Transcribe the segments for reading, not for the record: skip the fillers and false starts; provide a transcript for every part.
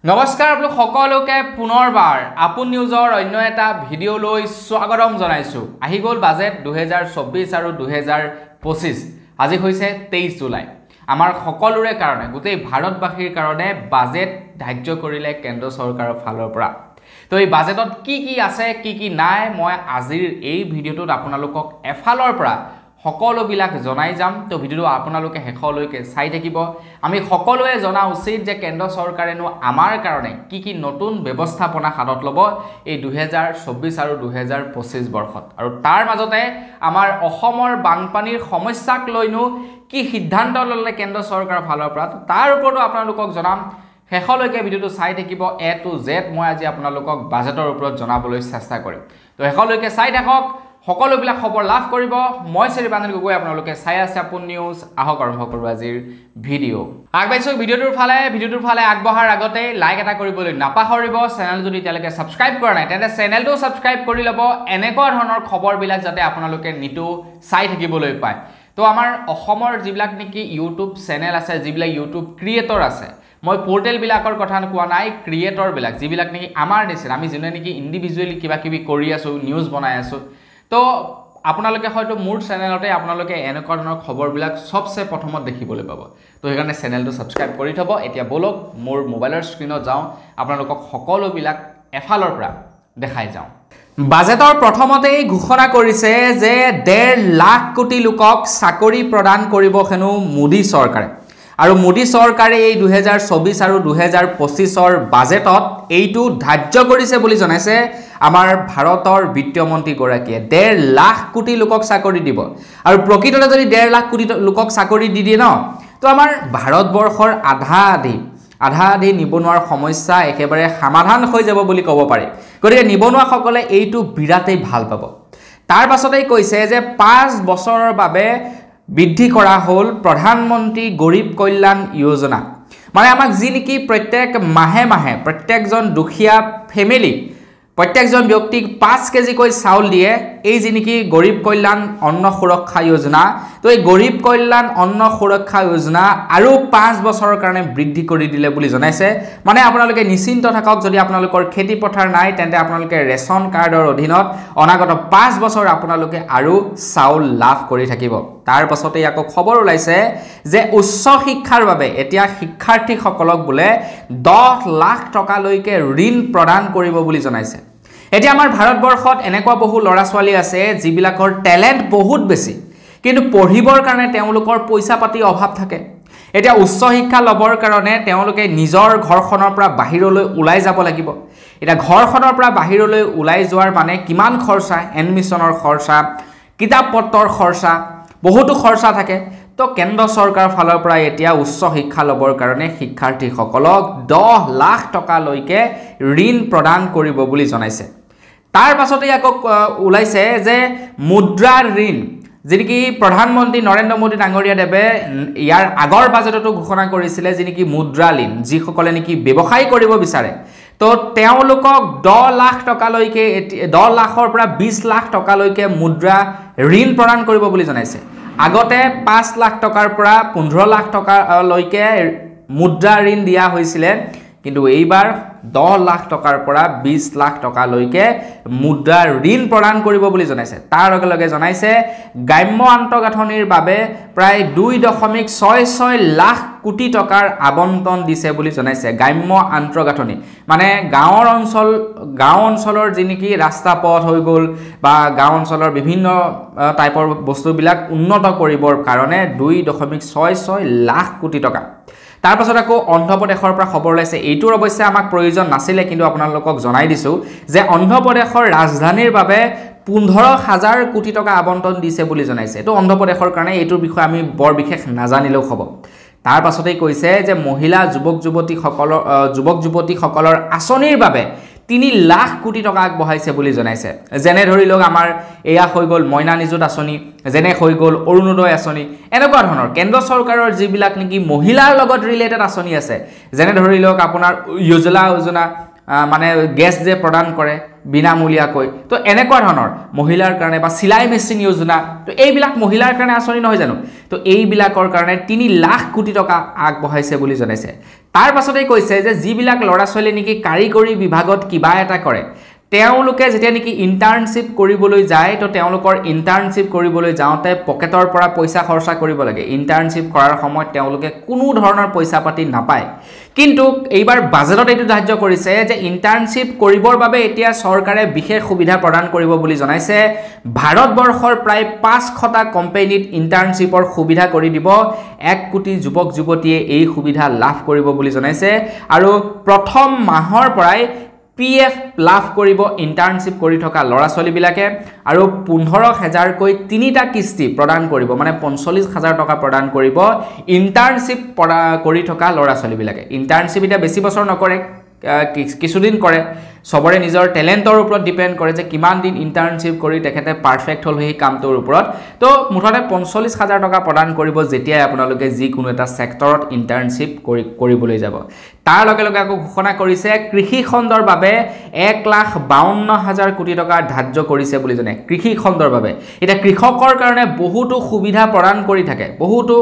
নমস্কাৰ আপোনালোক সকলোকে পুনৰবাৰ আপোন নিউজৰ অন্য এটা ভিডিঅ' লৈ স্বাগতম জনাইছো। আহি গ'ল বাজেট 2024 আৰু 2025। আজি হৈছে 23 জুলাই। আমাৰ সকলোৰে কাৰণে গোটেই ভাৰতবাসীৰ কাৰণে বাজেট ধাৰ্য কৰিলে কেন্দ্ৰ চৰকাৰৰ ফালৰ পৰা। তো এই বাজেটত কি আছে কি নাই মই আজিৰ এই ভিডিঅ'টোত আপোনালোকক এফালৰ পৰা সকলোবিলাক জনাই যাম। তো ভিডিঅ'টো আপোনালোকে শেষলৈকে চাই থাকিব। আমি সকলোৱে জনা উচিত যে কেন্দ্ৰ চৰকাৰেনো আমাৰ কাৰণে কি নতুন ব্যৱস্থাপনা হাতত ল'ব এই 2024 আৰু 2025 বৰ্ষত। আৰু তাৰ মাজতে আমাৰ অসমৰ বানপানীৰ সমস্যাক লৈনো কি সিদ্ধান্ত ল'লে কেন্দ্ৰ চৰকাৰৰ ফালৰ পৰা, তাৰ ওপৰতো আপোনালোকক জনাম। শেষলৈকে ভিডিঅ'টো চাই থাকিব A to Z। মই আজি আপোনালোকক বাজেটৰ ওপৰত জনাবলৈ চেষ্টা কৰিম। তো শেষলৈকে চাই থাকক, সকলোবিলাক খবৰ লাভ কৰিব। মই শ্ৰীবান্ধন গগৈ, আপোনালোকে চাই আছে আপোন নিউজ। আহক আৰম্ভ কৰোঁ আজিৰ ভিডিঅ'। আগবাঢ়িছোঁ ভিডিঅ'টোৰ ফালে আগবঢ়াৰ আগতে লাইক এটা কৰিবলৈ নাপাহৰিব। চেনেল যদি এতিয়ালৈকে ছাবস্ক্ৰাইব কৰা নাই তেন্তে চেনেলটো ছাবস্ক্ৰাইব কৰি ল'ব, এনেকুৱা ধৰণৰ খবৰবিলাক যাতে আপোনালোকে নিতৌ চাই থাকিবলৈ পায়। তো আমাৰ অসমৰ যিবিলাক নেকি ইউটিউব চেনেল আছে, যিবিলাক ইউটিউব ক্ৰিয়েটৰ আছে, মই পৰ্টেলবিলাকৰ কথা কোৱা নাই, ক্ৰিয়েটৰবিলাক যিবিলাক নেকি আমাৰ নিচিনা আমি যোনে নেকি ইণ্ডিভিজুৱেলি কিবা কৰি আছোঁ, নিউজ বনাই আছোঁ। তো আপোনালোকে হয়তো মোৰ চেনেলতে আপোনালোকে এনেকুৱা ধৰণৰ খবৰবিলাক সবচে প্ৰথমত দেখিবলৈ পাব। তো সেইকাৰণে চেনেলটো ছাবস্ক্ৰাইব কৰি থ'ব। এতিয়া বলক মোৰ মোবাইলৰ স্ক্ৰীনত যাওঁ, আপোনালোকক সকলোবিলাক এফালৰ পৰা দেখাই যাওঁ। বাজেটৰ প্ৰথমতেই ঘোষণা কৰিছে যে 1.5 লাখ কোটি লোকক চাকৰি প্ৰদান কৰিব হেনো মোদী চৰকাৰে। আৰু মোদী চৰকাৰে এই 2024 আৰু 2025ৰ বাজেটত এইটো ধাৰ্য কৰিছে বুলি জনাইছে আমাৰ ভাৰতৰ বিত্তমন্ত্ৰীগৰাকীয়ে। 1.5 লাখ কোটি লোকক চাকৰি দিব। আৰু প্ৰকৃততে যদি 1.5 লাখ কোটি লোকক চাকৰি দি দিয়ে ন, তো আমাৰ ভাৰতবৰ্ষৰ আধা আধি নিবনুৱাৰ সমস্যা একেবাৰে সমাধান হৈ যাব বুলি ক'ব পাৰি। গতিকে নিবনুৱাসকলে এইটো বিৰাটেই ভাল পাব। তাৰ পাছতেই কৈছে যে 5 বছৰৰ বাবে বৃদ্ধি কৰা হ'ল প্ৰধানমন্ত্ৰী গৰীব কল্যাণ যোজনা। মানে আমাক যি নেকি প্ৰত্যেক মাহে প্ৰত্যেকজন দুখীয়া ফেমিলি, প্ৰত্যেকজন ব্যক্তিক 5 কেজিকৈ চাউল দিয়ে, এই যি নেকি গৰীব কল্যাণ অন্ন সুৰক্ষা যোজনা। তো এই গৰীব কল্যাণ অন্ন সুৰক্ষা যোজনা আৰু 5 বছৰৰ কাৰণে বৃদ্ধি কৰি দিলে বুলি জনাইছে। মানে আপোনালোকে নিশ্চিন্ত থাকক, যদি আপোনালোকৰ খেতি পথাৰ নাই তেন্তে আপোনালোকে ৰেচন কাৰ্ডৰ অধীনত অনাগত 5 বছৰ আপোনালোকে আৰু চাউল লাভ কৰি থাকিব। তাৰ পাছতেই আকৌ খবৰ ওলাইছে যে উচ্চ শিক্ষাৰ বাবে এতিয়া শিক্ষাৰ্থীসকলক বোলে 10 লাখ টকালৈকে ঋণ প্ৰদান কৰিব বুলি জনাইছে। এতিয়া আমাৰ ভাৰতবৰ্ষত এনেকুৱা বহু ল'ৰা ছোৱালী আছে যিবিলাকৰ টেলেণ্ট বহুত বেছি, কিন্তু পঢ়িবৰ কাৰণে তেওঁলোকৰ পইচা পাতি অভাৱ থাকে। এতিয়া উচ্চ শিক্ষা ল'বৰ কাৰণে তেওঁলোকে নিজৰ ঘৰখনৰ পৰা বাহিৰলৈ ওলাই যাব লাগিব। এতিয়া ঘৰখনৰ পৰা বাহিৰলৈ ওলাই যোৱাৰ মানে কিমান খৰচা, এডমিশ্যনৰ খৰচা, কিতাপ পত্ৰৰ খৰচা, বহুতো খৰচা থাকে। তো কেন্দ্ৰ চৰকাৰৰ ফালৰ পৰা এতিয়া উচ্চ শিক্ষা ল'বৰ কাৰণে শিক্ষাৰ্থীসকলক 10 লাখ টকালৈকে ঋণ প্ৰদান কৰিব বুলি জনাইছে। তাৰ পাছতেই আকৌ ওলাইছে যে মুদ্ৰা ঋণ, যি নেকি প্ৰধানমন্ত্ৰী নৰেন্দ্ৰ মোদী ডাঙৰীয়াদেৱে ইয়াৰ আগৰ বাজেটতো ঘোষণা কৰিছিলে, যি নেকি মুদ্ৰা ঋণ, যিসকলে নেকি ব্যৱসায় কৰিব বিচাৰে তো তেওঁলোকক 10 লাখ টকালৈকে, 10 লাখৰ পৰা 20 লাখ টকালৈকে মুদ্ৰা ঋণ প্ৰদান কৰিব বুলি জনাইছে। আগতে 5 লাখ টকাৰ পৰা 15 লাখ টকালৈকে মুদ্ৰা ঋণ দিয়া হৈছিলে, কিন্তু এইবাৰ 10 লাখ টকাৰ পৰা 20 লাখ টকালৈকে মুদ্ৰা ঋণ প্ৰদান কৰিব বুলি জনাইছে। তাৰ লগে লগে জনাইছে গ্ৰাম্য আন্তঃগাঁথনিৰ বাবে প্ৰায় 2.66 লাখ কোটি টকাৰ আবণ্টন দিছে বুলি জনাইছে। গ্ৰাম্য আন্তঃগাঁথনি মানে গাঁও অঞ্চলৰ যি নেকি ৰাস্তা পথ হৈ গ'ল বা গাঁও অঞ্চলৰ বিভিন্ন টাইপৰ বস্তুবিলাক উন্নত কৰিবৰ কাৰণে 2.66 লাখ কোটি টকা। তাৰ পাছত আকৌ অন্ধ্ৰপ্ৰদেশৰ পৰা খবৰ ওলাইছে, এইটোৰ অৱশ্যে আমাক প্ৰয়োজন নাছিলে, কিন্তু আপোনালোকক জনাই দিছোঁ যে অন্ধ্ৰপ্ৰদেশৰ ৰাজধানীৰ বাবে 15,000 কোটি টকা আবণ্টন দিছে বুলি জনাইছে। এইটো অন্ধ্ৰপ্ৰদেশৰ কাৰণে, এইটোৰ বিষয়ে আমি বৰ বিশেষ নাজানিলেও হ'ব। তাৰ পাছতেই কৈছে যে মহিলা যুৱক যুৱতীসকলৰ আঁচনিৰ বাবে 3 লাখ কোটি টকা আগবঢ়াইছে বুলি জনাইছে। যেনে ধৰি লওক আমাৰ এয়া হৈ গ'ল মইনা নিযুত আঁচনি, যেনে হৈ গ'ল অৰুণোদয় আঁচনি, এনেকুৱা ধৰণৰ কেন্দ্ৰ চৰকাৰৰ যিবিলাক নেকি মহিলাৰ লগত ৰিলেটেড আঁচনি আছে, যেনে ধৰি লওক আপোনাৰ উজ্জ্বলা যোজনা, মানে গেছ যে প্ৰদান কৰে বিনামূলীয়াকৈ তো এনেকুৱা ধৰণৰ মহিলাৰ কাৰণে বা চিলাই মেচিন যোজনা তো এইবিলাক মহিলাৰ কাৰণে আঁচনি নহয় জানো তো এইবিলাকৰ কাৰণে 3 লাখ কোটি টকা আগবঢ়াইছে বুলি জনাইছে তাৰ পাছতেই কৈছে যে যিবিলাক ল'ৰা ছোৱালী নেকি কাৰিকৰী বিভাগত কিবা এটা কৰে তেওঁলোকে যেতিয়া নেকি ইন্টাৰ্নশিপ কৰিবলৈ যায় তো তেওঁলোকৰ ইন্টাৰ্নশিপ কৰিবলৈ যাওঁতে পকেটৰ পৰা পইচা খৰচা কৰিব লাগে ইন্টাৰ্নশিপ কৰাৰ সময়ত তেওঁলোকে কোনো ধৰণৰ পইচা পাতি নাপায় কিন্তু এইবাৰ বাজেটত এইটো ধাৰ্য কৰিছে যে ইন্টাৰ্নশিপ কৰিবৰ বাবে এতিয়া চৰকাৰে বিশেষ সুবিধা প্ৰদান কৰিব বুলি জনাইছে ভাৰতবৰ্ষৰ প্ৰায় 500টা কোম্পানীত ইন্টাৰ্নশিপৰ সুবিধা কৰি দিব 1 কোটি যুৱক যুৱতীয়ে এই সুবিধা লাভ কৰিব বুলি জনাইছে আৰু প্ৰথম মাহৰ পৰাই PF লাভ কৰিব ইন্টাৰ্নশিপ কৰি থকা ল'ৰা ছোৱালী বিলাকে আৰু 15000 কৈ 3টা কিস্তি প্ৰদান কৰিব মানে 45000 টকা প্ৰদান কৰিব ইন্টাৰ্নশিপ কৰি থকা ল'ৰা ছোৱালী বিলাকে ইন্টাৰ্নশিপ এটা বেছি বছৰ নকৰে কিছুদিন কৰে সবৰে নিজৰ টেলেন্টৰ ওপৰত ডিপেন্ড কৰে যে কিমান দিন ইন্টাৰ্নশিপ কৰি তেখেতে পাৰফেক্ট হল সেই কামটোৰ ওপৰত তো মুঠতে 45000 টকা প্ৰদান কৰিব যেতিয়া আপোনালোকে যি কোনো এটা সেক্টৰত ইন্টাৰ্নশিপ কৰিবলৈ যাব তাৰ লগে লগে আকৌ ঘোষণা কৰিছে কৃষি খণ্ডৰ বাবে 1,52,000 কোটি টকা ধাৰ্য কৰিছে বুলি জনে কৃষি খণ্ডৰ বাবে এটা কৃষকৰ কাৰণে বহুতো সুবিধা প্ৰদান কৰি থাকে বহুতো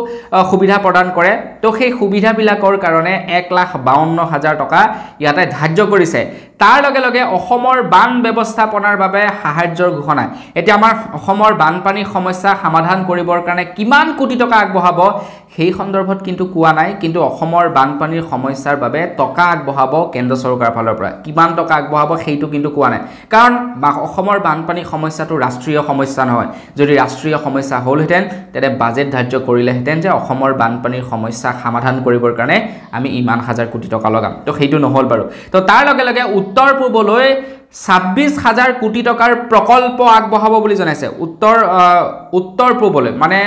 সুবিধা প্ৰদান কৰে তো সেই সুবিধাবিলাকৰ কাৰণে 1,52,000 টকা ইয়াতে ধাৰ্য কৰিছে তাৰ লগে লগে অসমৰ বান ব্যৱস্থাপনাৰ বাবে সাহায্যৰ ঘোষণা এতিয়া আমাৰ অসমৰ বানপানী সমস্যা সমাধান কৰিবৰ কাৰণে কিমান কোটি টকা আগবঢ়াব সেই সন্দৰ্ভত কিন্তু কোৱা নাই কিন্তু অসমৰ বানপানীৰ সমস্যাৰ বাবে টকা আগবঢ়াব কেন্দ্ৰ চৰকাৰৰ ফালৰ পৰা কিমান টকা আগবঢ়াব সেইটো কিন্তু কোৱা নাই কাৰণ অসমৰ বানপানী সমস্যাটো ৰাষ্ট্ৰীয় সমস্যা নহয় যদি ৰাষ্ট্ৰীয় সমস্যা হ'লহেঁতেন তেতে বাজেট ধাৰ্য কৰিলেহেঁতেন যে অসমৰ বানপানীৰ সমস্যা সমাধান কৰিবৰ কাৰণে আমি ইমান হাজাৰ কোটি টকা লগাম তো সেইটো নহল বাৰু তো তাৰ লগে লগে উত্তৰ পূৰ্বলৈ 26000 কোটি টকাৰ প্ৰকল্প আগবঢ়াব বুলি জনাইছে উত্তৰ পূৰ্বলৈ মানে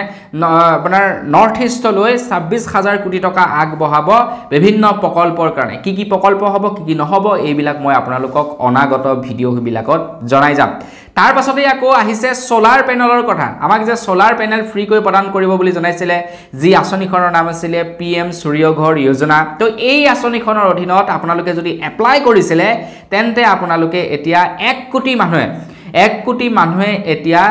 আপোনাৰ নৰ্থ ইষ্টলৈ 26000 কোটি টকা আগবঢ়াব বিভিন্ন প্ৰকল্পৰ কাৰণে কি প্ৰকল্প হ'ব কি নহব এইবিলাক মই আপোনালোকক অনাগত ভিডিও বিলাকত জনাই যাম তাৰ পাছতে আকৌ আহিছে সোলাৰ পেনেলৰ কথা আমাক যে সোলাৰ পেনেল ফ্ৰী কৈ প্ৰদান কৰিব বুলি জনাইছিলে যি আঁচনিখনৰ নাম আছিল PM সূৰ্য ঘৰ যোজনা তো এই আঁচনিখনৰ অধীনত আপোনালোকে যদি এপ্লাই কৰিছিলে তেন্তে আপোনালোকে এতিয়া 1 কোটি মানুহে এতিয়া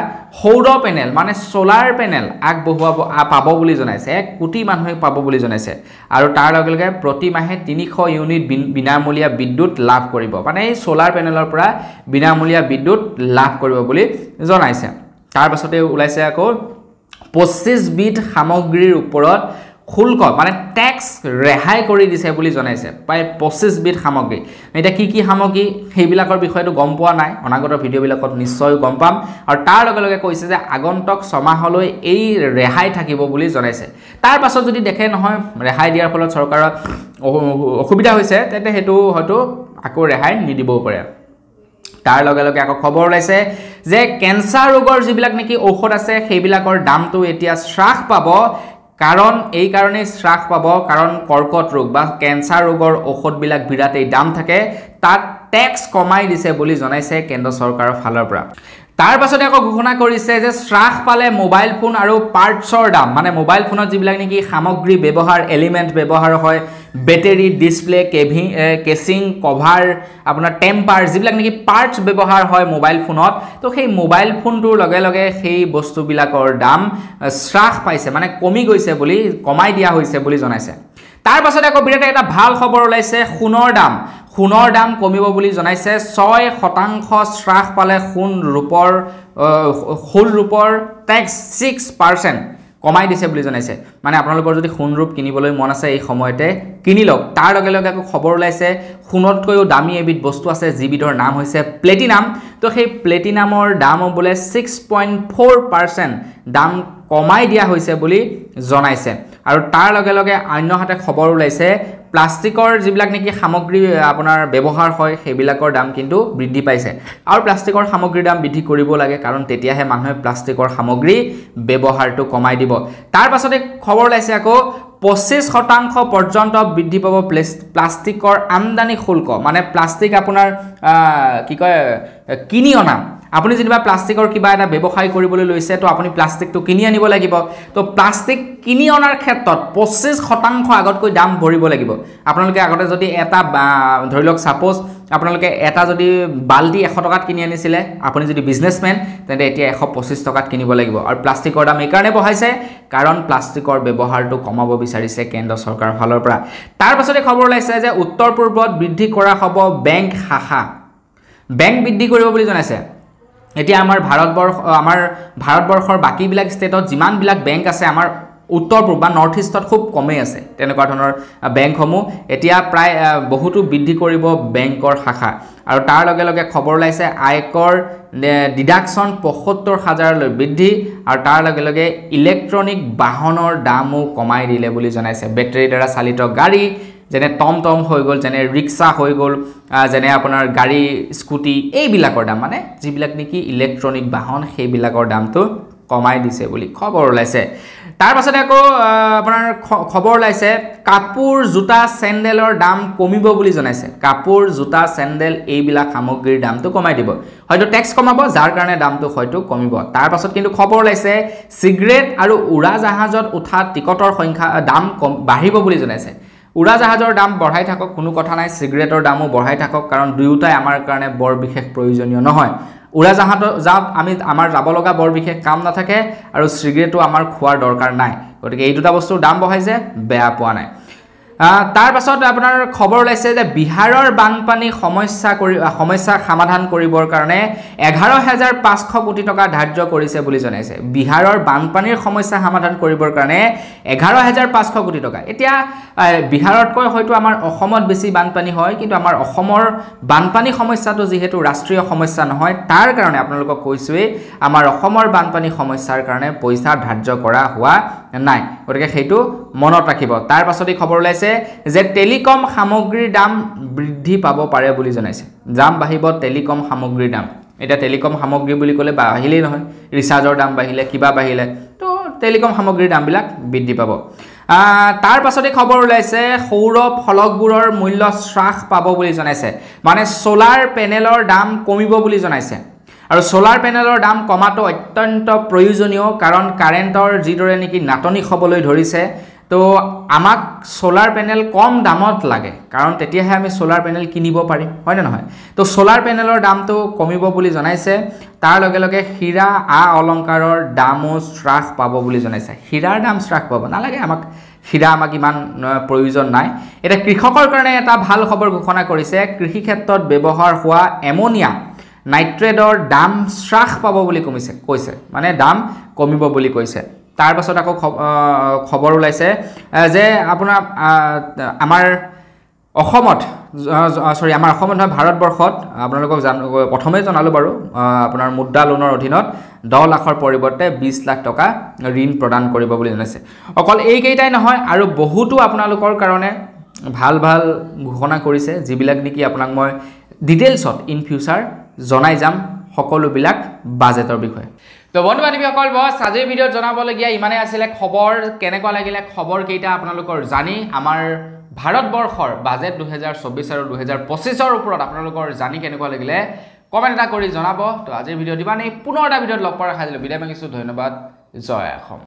সৌৰ পেনেল মানে সোলাৰ পেনেল আগবঢ়াব পাব বুলি জনাইছে 1 কোটি মানুহে পাব বুলি জনাইছে আৰু তাৰ লগে লগে প্ৰতি মাহে 300 ইউনিট বিনামূলীয়া বিদ্যুৎ লাভ কৰিব মানে এই সোলাৰ পেনেলৰ পৰা বিনামূলীয়া বিদ্যুৎ লাভ কৰিব বুলি জনাইছে তাৰ পাছতে ওলাইছে আকৌ 25 বিধ সামগ্ৰীৰ ওপৰত শুল্ক মানে ট্যাক্স ৰেহাই কৰি দিছে বুলি জনাইছে প্ৰায় 25 বিধ সামগ্ৰী এটা কি সামগ্ৰী সেইবিলাকৰ বিষয়টো গম পোৱা নাই অনাগত ভিডিওবিলাকত নিশ্চয় গম পাম আৰু তাৰ লগে লগে কৈছে যে আগন্তুক ছমাহলৈ এই ৰেহাই থাকিব বুলি জনাইছে তাৰ পাছত যদি দেখে নহয় ৰেহাই দিয়াৰ ফলত চৰকাৰৰ অসুবিধা হৈছে তেন্তে হেতু হয়তো আকৌ ৰেহাই নিদিবও পাৰে তাৰ লগে লগে আকৌ খবৰ ওলাইছে যে কেন্সাৰ ৰোগৰ যিবিলাক নেকি ঔষধ আছে সেইবিলাকৰ দামটো এতিয়া হ্ৰাস পাব কাৰণ এই কাৰণে হ্ৰাস পাব কাৰণ কৰ্কট ৰোগ বা কেন্সাৰ ৰোগৰ ঔষধবিলাক বিৰাটেই দাম থাকে তাত ট্যাক্স কমাই দিছে বুলি জনাইছে কেন্দ্ৰ চৰকাৰৰ ফালৰ পৰা তাৰ পাছতে আকৌ ঘোষণা কৰিছে যে হ্ৰাস পালে মোবাইল ফোন আৰু পাৰ্টছৰ দাম মানে মোবাইল ফোনত যিবিলাক নেকি সামগ্ৰী ব্যৱহাৰ এলিমেন্ট ব্যৱহাৰ হয় বেটাৰী ডিসপ্লে কেচিং কভাৰ আপোনাৰ টেম্পাৰ যিবিলাক নেকি পাৰ্টছ ব্যৱহাৰ হয় মোবাইল ফোনত তো সেই মোবাইল ফোনটোৰ লগে লগে সেই বস্তুবিলাকৰ দাম হ্ৰাস পাইছে মানে কমি গৈছে বুলি কমাই দিয়া হৈছে বুলি জনাইছে তাৰ পাছতে আকৌ বিৰাট এটা ভাল খবৰ ওলাইছে সোণৰ দাম কমিব বুলি জনাইছে 6% হ্ৰাস পালে সোণ ৰূপৰ ট্যাক্স 6% কমাই দিছে বুলি জনাইছে মানে আপোনালোকৰ যদি সোণ ৰূপ কিনিবলৈ মন আছে এই সময়তে কিনি লওক তাৰ লগে লগে আকৌ খবৰ ওলাইছে সোণতকৈও দামী এবিধ বস্তু আছে যিবিধৰ নাম হৈছে প্লেটিনাম তো সেই প্লেটিনামৰ দাম বোলে 6.4% দাম কমাই দিয়া হৈছে বুলি জনাইছে আৰু তাৰ লগে লগে অন্যহাতে খবৰ ওলাইছে প্লাষ্টিকৰ যিবিলাক নেকি সামগ্ৰী আপোনাৰ ব্যৱহাৰ হয় সেইবিলাকৰ দাম কিন্তু বৃদ্ধি পাইছে আৰু প্লাষ্টিকৰ সামগ্ৰীৰ দাম বৃদ্ধি কৰিব লাগে কাৰণ তেতিয়াহে মানুহে প্লাষ্টিকৰ সামগ্ৰী ব্যৱহাৰটো কমাই দিব তাৰ পাছতে খবৰ ওলাইছে আকৌ 25% পৰ্যন্ত বৃদ্ধি পাব প্লাষ্টিকৰ আমদানি শুল্ক মানে প্লাষ্টিক আপোনাৰ কি কয় কিনি অনা আপুনি যেনিবা প্লাষ্টিকৰ কিবা এটা ব্যৱসায় কৰিবলৈ লৈছে তো আপুনি প্লাষ্টিকটো কিনি আনিব লাগিব তো প্লাষ্টিক কিনি অনাৰ ক্ষেত্ৰত 25% আগতকৈ দাম ভৰিব লাগিব আপোনালোকে আগতে যদি এটা ধৰি লওক সাপোজ আপোনালোকে এটা যদি বালটি 100 টকাত কিনি আনিছিলে আপুনি যদি বিজনেছমেন তেন্তে এতিয়া 125 টকাত কিনিব লাগিব আৰু প্লাষ্টিকৰ দাম এই কাৰণে বঢ়াইছে কাৰণ প্লাষ্টিকৰ ব্যৱহাৰটো কমাব বিচাৰিছে কেন্দ্ৰ চৰকাৰৰ ফালৰ পৰা তাৰ পাছতে খবৰ ওলাইছে যে উত্তৰ পূৰ্বত বৃদ্ধি কৰা হ'ব বেংক শাখা বেংক বৃদ্ধি কৰিব বুলি জনাইছে এতিয়া আমাৰ ভাৰতবৰ্ষৰ বাকিবিলাক ষ্টেটত যিমানবিলাক বেংক আছে আমাৰ উত্তৰ পূৰ্ব বা নৰ্থ ইষ্টত খুব কমেই আছে তেনেকুৱা ধৰণৰ বেংকসমূহ এতিয়া প্ৰায় বহুতো বৃদ্ধি কৰিব বেংকৰ শাখা আৰু তাৰ লগে লগে খবৰ ওলাইছে আয়কৰ ডিডাকশ্যন ৭৫,০০০ লৈ বৃদ্ধি আৰু তাৰ লগে লগে ইলেক্ট্ৰনিক বাহনৰ দামো কমাই দিলে বুলি জনাইছে বেটাৰীৰ দ্বাৰা চালিত গাড়ী যেনে টমটম হৈ গ'ল যেনে ৰিক্সা হৈ গ'ল যেনে আপোনাৰ গাড়ী স্কুটি এইবিলাকৰ দাম মানে যিবিলাক নেকি ইলেক্ট্ৰনিক বাহন সেইবিলাকৰ দামটো কমাই দিছে বুলি খবৰ ওলাইছে তাৰ পাছতে আকৌ আপোনাৰ খবৰ ওলাইছে কাপোৰ জোতা চেণ্ডেলৰ দাম কমিব বুলি জনাইছে কাপোৰ জোতা চেণ্ডেল এইবিলাক সামগ্ৰীৰ দামটো কমাই দিব হয়তো টেক্স কমাব যাৰ কাৰণে দামটো হয়তো কমিব তাৰ পাছত কিন্তু খবৰ ওলাইছে সিগাৰেট আৰু উৰাজাহাজত উঠা টিকটৰ সংখ্যা দাম বাঢ়িব বুলি জনাইছে উৰাজাহাজৰ দাম বঢ়াই থাকক কোনো কথা নাই সিগাৰেটৰ দামো বঢ়াই থাকক কাৰণ দুয়োটাই আমাৰ কাৰণে বৰ বিশেষ প্ৰয়োজনীয় নহয় উৰাজাহাজত আমাৰ যাব লগা বৰ বিশেষ কাম নাথাকে আৰু সিগাৰেটো আমাৰ খোৱাৰ দৰকাৰ নাই গতিকে এই দুটা বস্তুৰ দাম বঢ়াইছে বেয়া পোৱা নাই তাৰ পাছত আপোনাৰ খবৰ ওলাইছে যে বিহাৰৰ বানপানী সমস্যা সমাধান কৰিবৰ কাৰণে 11,৫০০ কোটি টকা ধাৰ্য কৰিছে বুলি জনাইছে বিহাৰৰ বানপানীৰ সমস্যা সমাধান কৰিবৰ কাৰণে 11,৫০০ কোটি টকা এতিয়া বিহাৰতকৈ হয়তো আমাৰ অসমত বেছি বানপানী হয় কিন্তু আমাৰ অসমৰ বানপানী সমস্যাটো যেহেতু ৰাষ্ট্ৰীয় সমস্যা নহয় তাৰ কাৰণে আপোনালোকক কৈছোৱেই আমাৰ অসমৰ বানপানী সমস্যাৰ কাৰণে পইচা ধাৰ্য কৰা হোৱা নাই গতিকে সেইটো মনত ৰাখিব তাৰ পাছতে খবৰ ওলাইছে যে টেলিকম সামগ্ৰীৰ দাম বৃদ্ধি পাব পাৰে বুলি জনাইছে দাম বাঢ়িব টেলিকম সামগ্ৰীৰ দাম এটা টেলিকম সামগ্ৰী বুলি ক'লে বাঢ়িলেই নহয় ৰিচাৰ্জৰ দাম বাঢ়িলে কিবা বাঢ়িলে তো টেলিকম সামগ্ৰীৰ দামবিলাক বৃদ্ধি পাব তাৰ পাছতে খবৰ ওলাইছে সৌৰ ফলকবোৰৰ মূল্য হ্ৰাস পাব বুলি জনাইছে মানে সোলাৰ পেনেলৰ দাম কমিব বুলি জনাইছে আৰু সোলাৰ পেনেলৰ দাম কমাটো অত্যন্ত প্ৰয়োজনীয় কাৰণ কাৰেণ্টৰ যিদৰে নেকি নাটনি হ'বলৈ ধৰিছে তো আমাক সোলাৰ পেনেল কম দামত লাগে কাৰণ তেতিয়াহে আমি সোলাৰ পেনেল কিনিব পাৰিম হয় না নহয় তো সোলাৰ পেনেলৰ দামটো কমিব বুলি জনাইছে তাৰ লগে লগে হীৰা অলংকাৰৰ দামো হ্ৰাস পাব বুলি জনাইছে হীৰাৰ দাম হ্ৰাস পাব নালাগে আমাক হীৰা আমাক ইমান প্ৰয়োজন নাই এটা কৃষকৰ কাৰণে এটা ভাল খবৰ ঘোষণা কৰিছে কৃষি ক্ষেত্ৰত ব্যৱহাৰ হোৱা এমোনিয়া নাইট্ৰেটৰ দাম হ্ৰাস পাব বুলি কৈছে মানে দাম কমিব বুলি কৈছে তাৰ পাছত আকৌ খবৰ ওলাইছে যে আপোনাৰ আমাৰ অসমত নহয় ভাৰতবৰ্ষত আপোনালোকক প্ৰথমে জনালো বাৰু আপোনাৰ মুদ্ৰা লোনৰ অধীনত 10 লাখৰ পৰিৱৰ্তে 20 লাখ টকা ঋণ প্ৰদান কৰিব বুলি জনাইছে অকল এইকেইটাই নহয় আৰু বহুতো আপোনালোকৰ কাৰণে ভাল ঘোষণা কৰিছে যিবিলাক নেকি আপোনাক মই ডিটেইলছত ইন ফিউচাৰ জনাই যাম সকলোবিলাক বাজেটৰ বিষয়ে তো বন্ধু বান্ধৱীসকল বস আজিৰ ভিডিঅ'ত জনাবলগীয়া ইমানে আছিলে খবৰ কেনেকুৱা লাগিলে খবৰ কেইটা আপোনালোকৰ জানি আমাৰ ভাৰতবৰ্ষৰ বাজেট 2024 আৰু 2025ৰ ওপৰত আপোনালোকৰ জানি কেনেকুৱা লাগিলে কমেণ্ট এটা কৰি জনাব তো আজিৰ ভিডিঅ' দিবানে পুনৰ এটা ভিডিঅ'ত লগ পোৱাৰ আশা কৰিলোঁ বিদায় মাগিছোঁ ধন্যবাদ জয় অসম